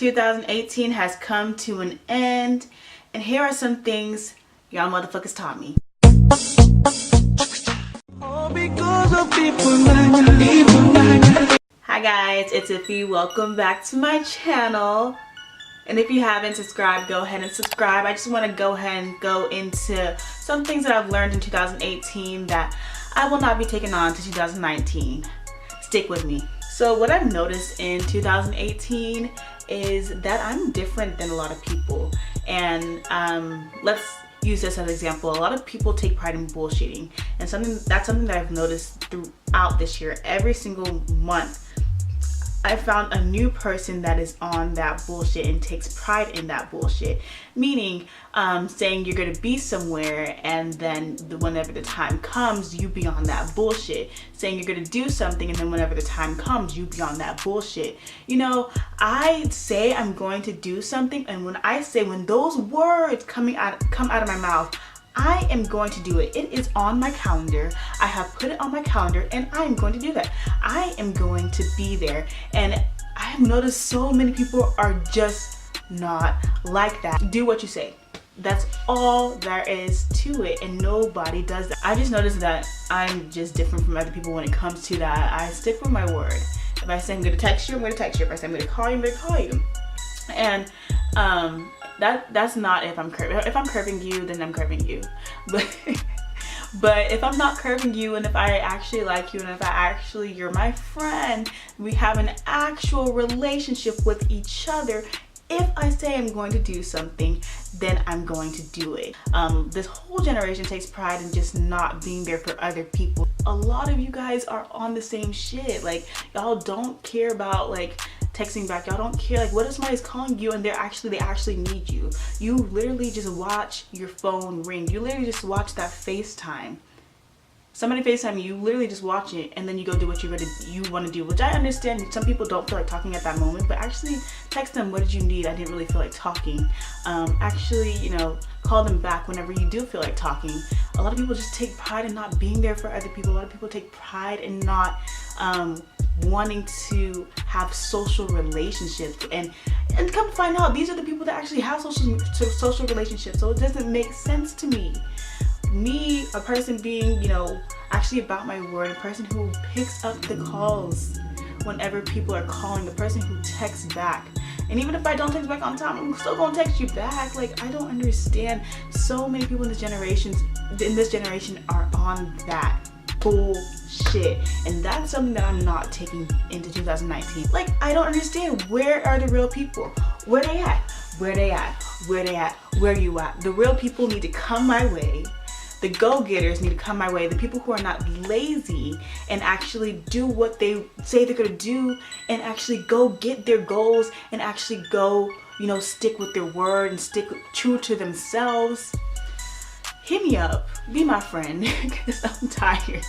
2018 has come to an end, and here are some things y'all motherfuckers taught me. Hi guys, it's Iffy. Welcome back to my channel. And if you haven't subscribed, go ahead and subscribe. I just want to go ahead and go into some things that I've learned in 2018 that I will not be taking on to 2019. Stick with me. So what I've noticed in 2018 is that I'm different than a lot of people. And let's use this as an example. A lot of people take pride in bullshitting. And that's something that I've noticed throughout this year. Every single month, I found a new person that is on that bullshit and takes pride in that bullshit. Meaning, saying you're gonna be somewhere and then whenever the time comes, you be on that bullshit. Saying you're gonna do something and then whenever the time comes, you be on that bullshit. You know, I say I'm going to do something, and when those words come out of my mouth, I am going to do it. It is on my calendar. I have put it on my calendar and I am going to do that. I am going to be there. And I have noticed so many people are just not like that. Do what you say. That's all there is to it, and nobody does that. I just noticed that I'm just different from other people when it comes to that. I stick with my word. If I say I'm going to text you, I'm going to text you. If I say I'm going to call you, I'm going to call you. And that's not if I'm curving. If I'm curving you, then I'm curving you. But if I'm not curving you, and if I actually like you, and if you're my friend, we have an actual relationship with each other. If I say I'm going to do something, then I'm going to do it. This whole generation takes pride in just not being there for other people. A lot of you guys are on the same shit. Like, y'all don't care about like texting back. Y'all don't care. Like, what if somebody's calling you and they actually need you? You literally just watch your phone ring. You literally just watch that FaceTime. Somebody FaceTime you literally just watch it and then you go do what you want to do, which I understand. Some people don't feel like talking at that moment, but actually text them, what did you need? I didn't really feel like talking. Actually, you know, call them back whenever you do feel like talking. A lot of people just take pride in not being there for other people. A lot of people take pride in not wanting to have social relationships, and come to find out, these are the people that actually have social relationships. So it doesn't make sense to me. Me, a person being, you know, actually about my word, a person who picks up the calls whenever people are calling, the person who texts back. And even if I don't text back on time, I'm still gonna text you back. Like, I don't understand. So many people in this generation are on that bullshit, and that's something that I'm not taking into 2019. Like, I don't understand. Where are the real people? Where they at? Where they at? Where they at? Where you at? The real people need to come my way. The go-getters need to come my way. The people who are not lazy and actually do what they say they're gonna do, and actually go get their goals, and actually go, you know, stick with their word and stick true to themselves. Hit me up, be my friend, because I'm tired.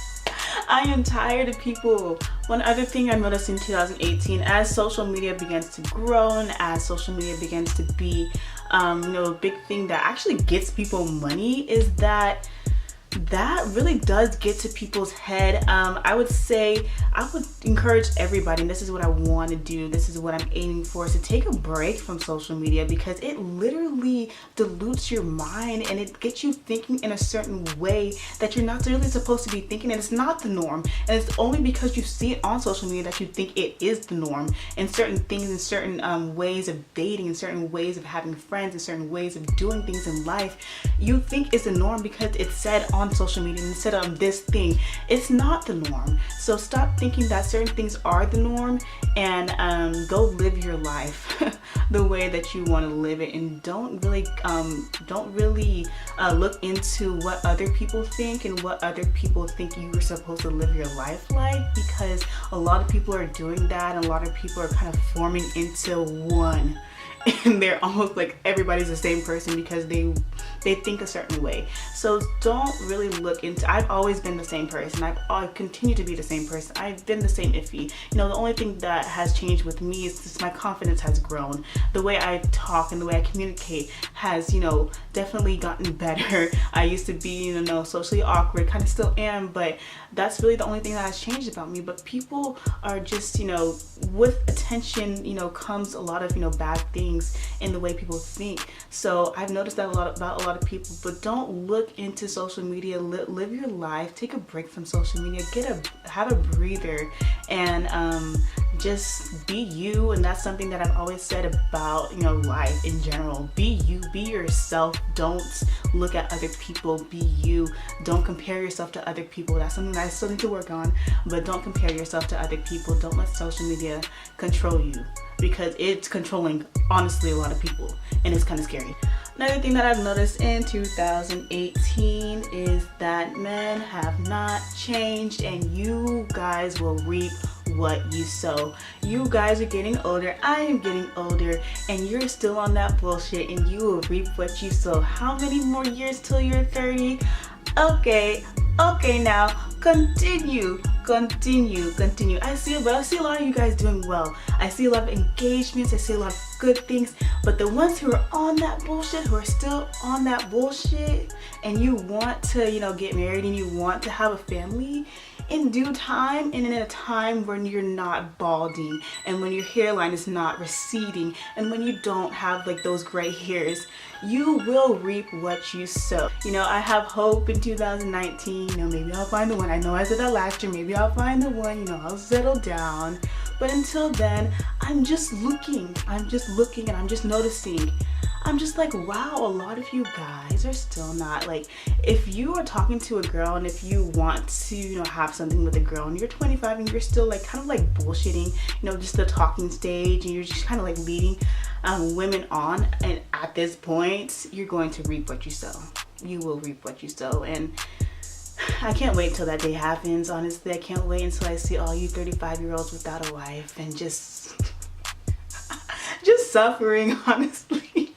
I am tired of people. One other thing I noticed in 2018, as social media begins to grow and as social media begins to be, you know, a big thing that actually gets people money, is that really does get to people's head. I would say, I would encourage everybody, and this is what I want to do, this is what I'm aiming for, is to take a break from social media, because it literally dilutes your mind and it gets you thinking in a certain way that you're not really supposed to be thinking, and it's not the norm. And it's only because you see it on social media that you think it is the norm, and certain things and certain ways of dating and certain ways of having friends and certain ways of doing things in life, you think it's the norm because it's said on social media and said on this thing. It's not the norm. So stop thinking that certain things are the norm, and go live your life the way that you want to live it, and don't really look into what other people think and what other people think you were supposed to live your life like, because a lot of people are doing that, and a lot of people are kind of forming into one. And they're almost like everybody's the same person because they think a certain way. So don't really look into, I've always been the same person. I continue to be the same person. I've been the same Iffy. You know, the only thing that has changed with me is just my confidence has grown. The way I talk and the way I communicate has, you know, definitely gotten better. I used to be, you know, socially awkward, kind of still am, but that's really the only thing that has changed about me. But people are just, you know, with attention, you know, comes a lot of, you know, bad things in the way people think. So I've noticed that about a lot of people. But don't look into social media. Live your life. Take a break from social media. Have a breather, and just be you. And that's something that I've always said about, you know, life in general. Be you, be yourself. Don't look at other people. Be you. Don't compare yourself to other people. That's something that I still need to work on, but don't compare yourself to other people. Don't let social media control you, because it's controlling, honestly, a lot of people, and it's kind of scary. Another thing that I've noticed in 2018 is that men have not changed, and you guys will reap what you sow. You guys are getting older, I am getting older, and you're still on that bullshit, and you will reap what you sow. How many more years till you're 30? Okay, now continue. I see a lot of you guys doing well. I see a lot of engagements, I see a lot of good things, but the ones who are on that bullshit, who are still on that bullshit, and you want to, you know, get married and you want to have a family in due time, and in a time when you're not balding, and when your hairline is not receding, and when you don't have like those gray hairs, you will reap what you sow. You know, I have hope in 2019. You know, maybe I'll find the one. I know I said that last year. Maybe I'll find the one. You know, I'll settle down. But until then, I'm just looking, and I'm just noticing. I'm just like, wow, a lot of you guys are still not, like, if you are talking to a girl and if you want to, you know, have something with a girl and you're 25 and you're still like kind of like bullshitting, you know, just the talking stage, and you're just kind of like leading women on, and at this point, you're going to reap what you sow. You will reap what you sow. And I can't wait till that day happens. Honestly, I can't wait until I see all you 35-year-olds without a wife and just suffering, honestly.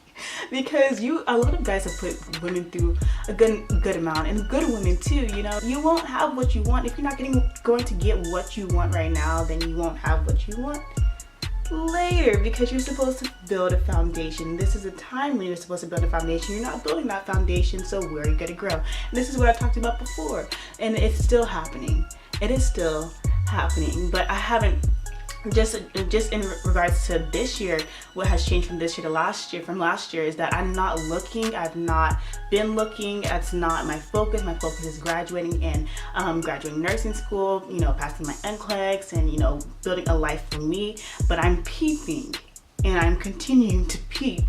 Because a lot of guys have put women through a good amount, and good women too. You know, you won't have what you want if you're not going to get what you want right now. Then you won't have what you want later, because you're supposed to build a foundation. This is a time when you're supposed to build a foundation. You're not building that foundation, so where are you going to grow? And this is what I talked about before, and it's still happening. It is still happening, but I haven't. Just in regards to this year, what has changed from this year to last year, from last year, is that I'm not looking. I've not been looking. That's not my focus. My focus is graduating and graduating nursing school, you know, passing my NCLEX, and, you know, building a life for me. But I'm peeping, and I'm continuing to peep,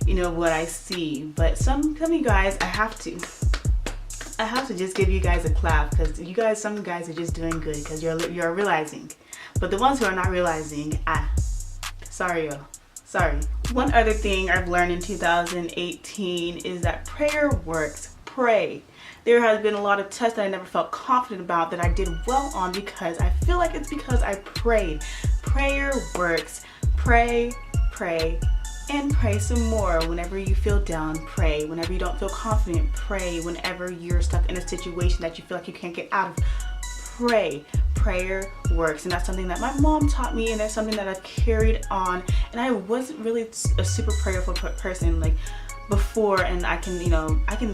you know, what I see. But some of you guys, I have to just give you guys a clap, because you guys, some guys are just doing good, because you're realizing. But the ones who are not realizing, sorry. One other thing I've learned in 2018 is that prayer works. Pray. There has been a lot of tests that I never felt confident about that I did well on, because I feel like it's because I prayed. Prayer works. Pray, and pray some more. Whenever you feel down, pray. Whenever you don't feel confident, pray. Whenever you're stuck in a situation that you feel like you can't get out of, pray. Prayer works. And that's something that my mom taught me, and that's something that I've carried on. And I wasn't really a super prayerful person like before, and I can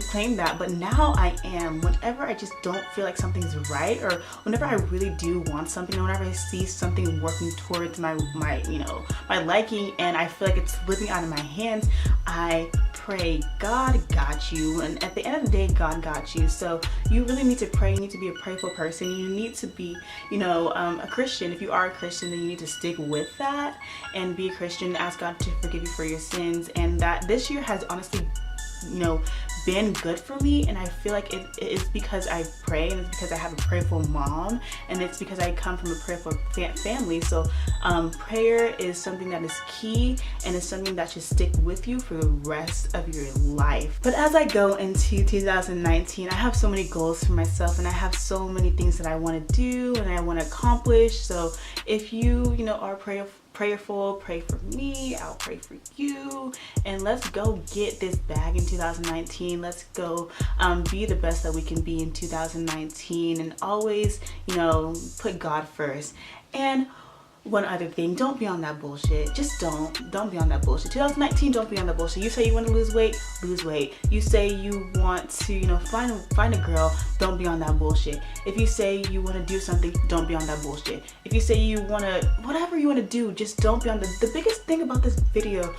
claim that, but now I am. Whenever I just don't feel like something's right, or whenever I really do want something, or whenever I see something working towards my liking, and I feel like it's slipping out of my hands, I pray. God got you, and at the end of the day, God got you. So you really need to pray. You need to be a prayerful person. You need to be, a Christian. If you are a Christian, then you need to stick with that and be a Christian. Ask God to forgive you for your sins. And that this year has honestly, been good for me, and I feel like it is because I pray, and it's because I have a prayerful mom, and it's because I come from a prayerful family. So prayer is something that is key, and it's something that should stick with you for the rest of your life. But as I go into 2019, I have so many goals for myself, and I have so many things that I want to do and I want to accomplish. So if you are prayerful, pray for me, I'll pray for you, and let's go get this bag in 2019. Let's go be the best that we can be in 2019, and always put God first. And one other thing, don't be on that bullshit. Just don't be on that bullshit. 2019, don't be on that bullshit. You say you want to lose weight, lose weight. You say you want to, you know, find a girl, don't be on that bullshit. If you say you want to do something, don't be on that bullshit. If you say you want to, whatever you want to do, just don't be on the biggest thing about this video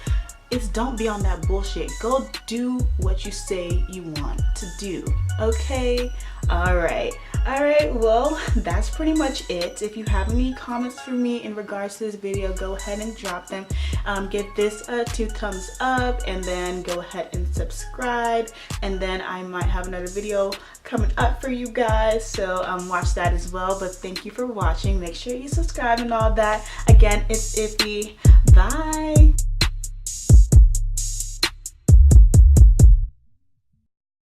is don't be on that bullshit. Go do what you say you want to do, okay? All right, well, that's pretty much it. If you have any comments for me in regards to this video, go ahead and drop them. Give this 2 thumbs up, and then go ahead and subscribe, and then I might have another video coming up for you guys, so watch that as well. But thank you for watching. Make sure you subscribe and all that. Again, it's Iffy. Bye.